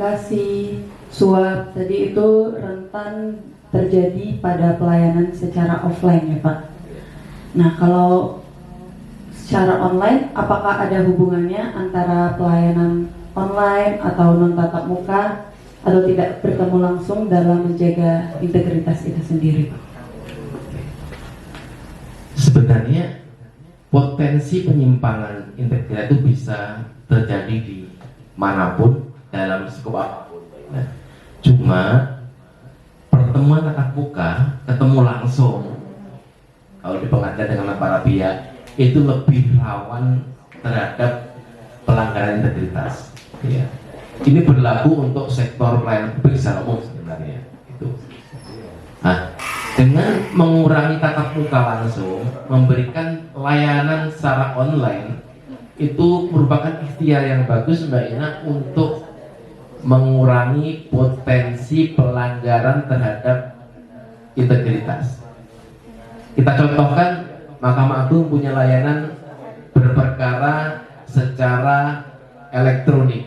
gratifikasi, suap, tadi itu rentan terjadi pada pelayanan secara offline ya Pak. Nah kalau secara online, apakah ada hubungannya antara pelayanan online atau non tatap muka atau tidak bertemu langsung dalam menjaga integritas itu sendiri Pak? Sebenarnya potensi penyimpangan integritas itu bisa terjadi di manapun dalam skop apapun. Nah, cuma pertemuan tatap muka, ketemu langsung, kalau di pengadilan dengan para pihak itu lebih rawan terhadap pelanggaran integritas. Ya. Ini berlaku untuk sektor pelayanan publik secara umum sebenarnya. Itu. Nah, dengan mengurangi tatap muka langsung, memberikan layanan secara online, itu merupakan ikhtiar yang bagus Mbak Ina untuk mengurangi potensi pelanggaran terhadap integritas. Kita contohkan, Mahkamah Agung punya layanan berperkara secara elektronik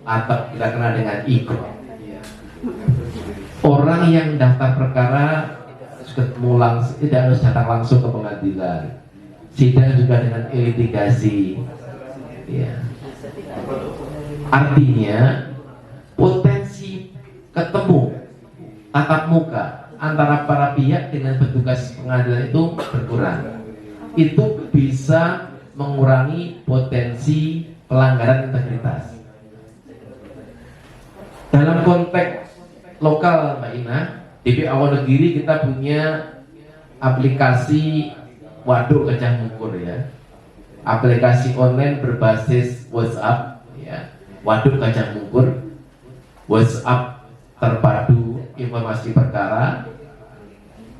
atau kita kenal dengan e-court. Orang yang daftar perkara tidak harus datang langsung ke pengadilan. Sidang juga dengan e-litigasi. Ya. Artinya potensi ketemu tatap muka antara para pihak dengan petugas pengadilan itu berkurang. Itu bisa mengurangi potensi pelanggaran integritas. Dalam konteks lokal Mbak Ina, DPA Wonogiri kita punya aplikasi Waduk Gajah Mungkur ya. Aplikasi online berbasis WhatsApp ya. Waduk Gajah Mungkur, WhatsApp terpadu informasi perkara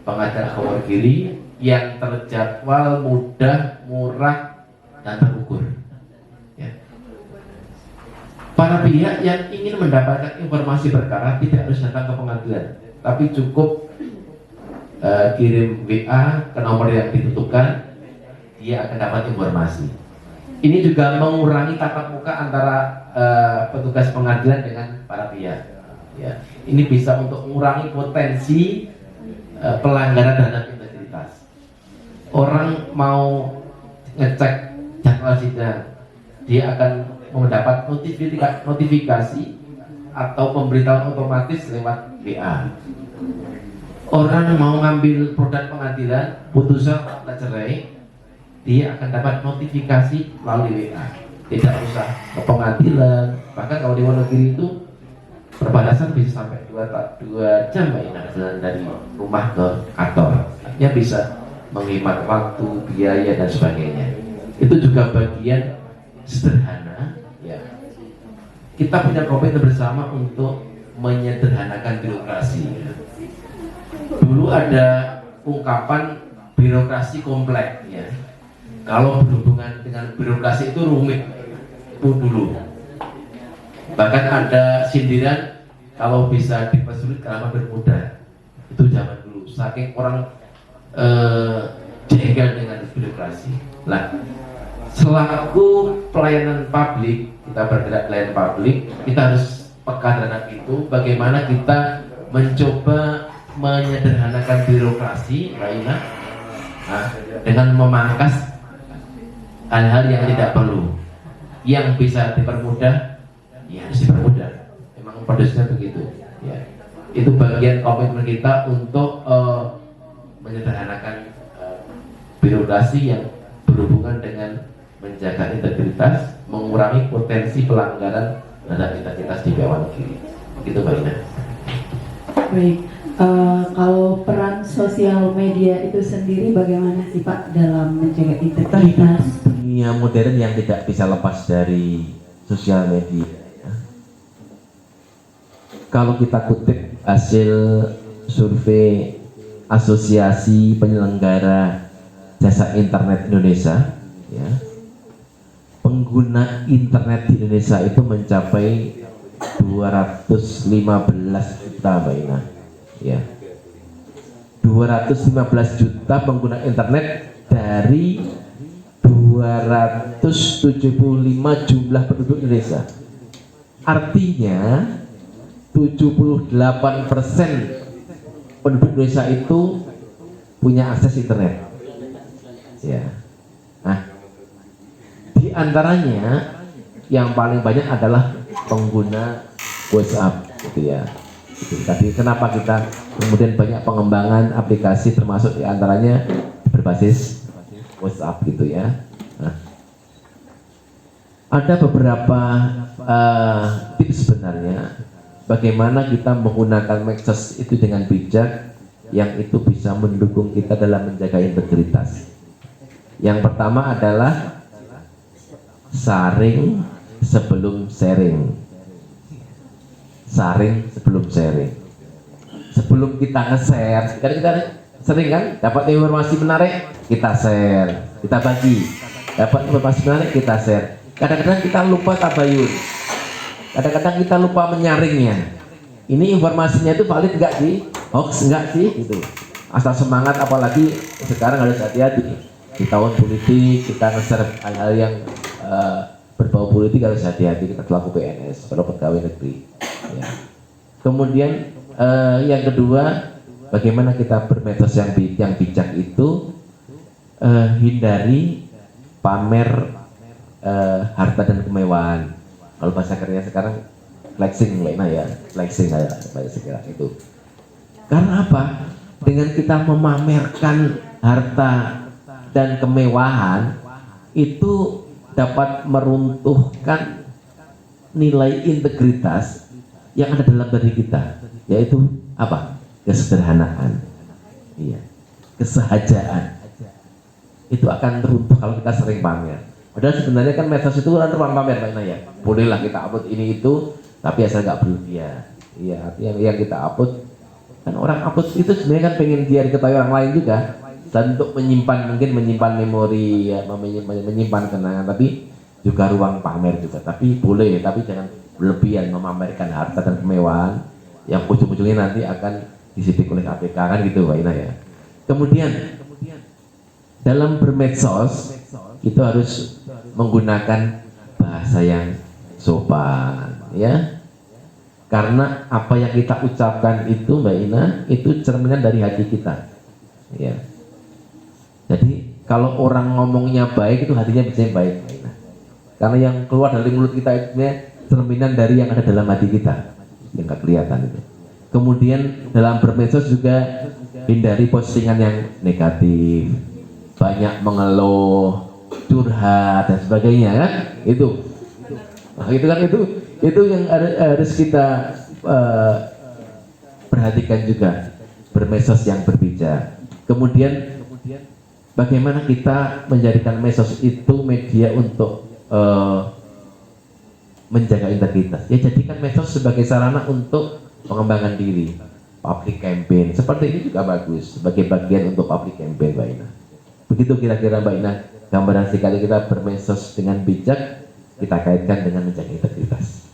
Pengadilan Wonogiri yang terjadwal, mudah, murah dan terukur. Ya. Para pihak yang ingin mendapatkan informasi perkara tidak harus datang ke pengadilan, tapi cukup kirim WA ke nomor yang ditentukan, dia akan dapat informasi. Ini juga mengurangi tatap muka antara petugas pengadilan dengan para pihak. Ya. Ini bisa untuk mengurangi potensi pelanggaran terhadap integritas. Orang mau ngecek jadwal sidang, dia akan mendapat notifikasi atau pemberitahuan otomatis lewat WA. Orang mau ngambil produk pengadilan, putusan akta cerai, dia akan dapat notifikasi melalui WA. Tidak usah ke pengadilan. Bahkan kalau di Wonogiri itu perbatasan bisa sampai 2 jam Mbak Ina jalan dari rumah ke kantor. Artinya bisa menghemat waktu, biaya dan sebagainya. Itu juga bagian sederhana ya. Kita punya komitmen bersama untuk menyederhanakan birokrasi ya. Dulu ada ungkapan birokrasi kompleks ya. Kalau berhubungan dengan birokrasi itu rumit itu dulu. Bahkan ada sindiran kalau bisa dipersulit kenapa bermudah. Itu zaman dulu. Saking orang jengkel dengan birokrasi. Nah, selaku pelayanan publik, kita bergerak pelayanan publik, kita harus peka terhadap itu. Bagaimana kita mencoba menyederhanakan birokrasi, Mbak Ina, dengan memangkas hal-hal yang tidak perlu. Yang bisa dipermudah, ya harus dipermudah. Memang prosesnya begitu. Ya. Itu bagian komitmen kita untuk menyederhanakan birokrasi yang berhubungan dengan menjaga integritas, mengurangi potensi pelanggaran terhadap integritas di Wonogiri. Gitu Mbak Ina. Baik, kalau peran sosial media itu sendiri bagaimana sih Pak dalam menjaga integritas? Dunia modern yang tidak bisa lepas dari sosial media. Ya. Kalau kita kutip hasil survei Asosiasi Penyelenggara Jasa Internet Indonesia, ya, pengguna internet di Indonesia itu mencapai 215 juta Mbak Ina, ya. 215 juta pengguna internet dari 275 jumlah penduduk Indonesia. Artinya 78% penduduk Indonesia itu punya akses internet. Ya. Nah, di antaranya yang paling banyak adalah pengguna WhatsApp, gitu ya. Tadi kenapa kita kemudian banyak pengembangan aplikasi termasuk di antaranya berbasis WhatsApp, gitu ya. Nah, ada beberapa tips sebenarnya bagaimana kita menggunakan medsos itu dengan bijak, yang itu bisa mendukung kita dalam menjaga integritas. Yang pertama adalah saring sebelum sharing. Saring sebelum sharing. Sebelum kita nge-share, kan kita sering kan dapat informasi menarik, kita share, kita bagi. Dapat informasi menarik, kita share. Kadang-kadang kita lupa tabayun. Kadang-kadang kita lupa menyaringnya. Ini informasinya itu valid enggak sih? Hoax enggak sih? Gitu. Asal semangat, apalagi sekarang harus hati-hati. Di tahun politik kita nge-share hal-hal yang berbau politik, harus hati-hati kita selaku PNS atau pegawai negeri. Ya. Kemudian yang kedua, bagaimana kita bermedsos yang bijak itu, hindari pamer harta dan kemewahan. Kalau bahasa kerennya sekarang flexing, flexing sekarang itu. Karena apa? Dengan kita memamerkan harta dan kemewahan itu dapat meruntuhkan nilai integritas yang ada dalam diri kita, yaitu apa? Kesederhanaan, iya, kesahajaan. Itu akan runtuh kalau kita sering pamer. Padahal sebenarnya kan medsos itu kan ruang pamer, Pak Ina ya. Bolehlah kita upload ini itu, tapi asal nggak berlebihan. Iya, artinya yang kita upload kan, orang upload itu sebenarnya kan pengen dia diketahui orang lain juga. Dan untuk menyimpan memori, ya, menyimpan kenangan, tapi juga ruang pamer juga. Tapi boleh, tapi jangan berlebihan memamerkan harta dan kemewahan yang ujung-ujungnya nanti akan disidik oleh KPK, kan gitu, Pak Ina ya. Kemudian dalam bermedsos itu harus menggunakan bahasa yang sopan, ya. Karena apa yang kita ucapkan itu, Mbak Ina, itu cerminan dari hati kita, ya. Jadi kalau orang ngomongnya baik, itu hatinya bisa baik, Mbak Ina. Karena yang keluar dari mulut kita itu cerminan dari yang ada dalam hati kita, yang nggak kelihatan itu. Kemudian dalam bermedsos juga hindari postingan yang negatif, banyak mengeluh, curhat dan sebagainya, kan? Itu. Nah, itu kan itu yang harus kita perhatikan juga, bermedsos yang berbijak. Kemudian bagaimana kita menjadikan medsos itu media untuk menjaga integritas. Ya, jadikan medsos sebagai sarana untuk pengembangan diri, public campaign. Seperti ini juga bagus sebagai bagian untuk public campaign, Mbak Ina. Begitu kira-kira, Mbak Ina, gambaran sekali kita bermedsos dengan bijak, kita kaitkan dengan menjaga integritas.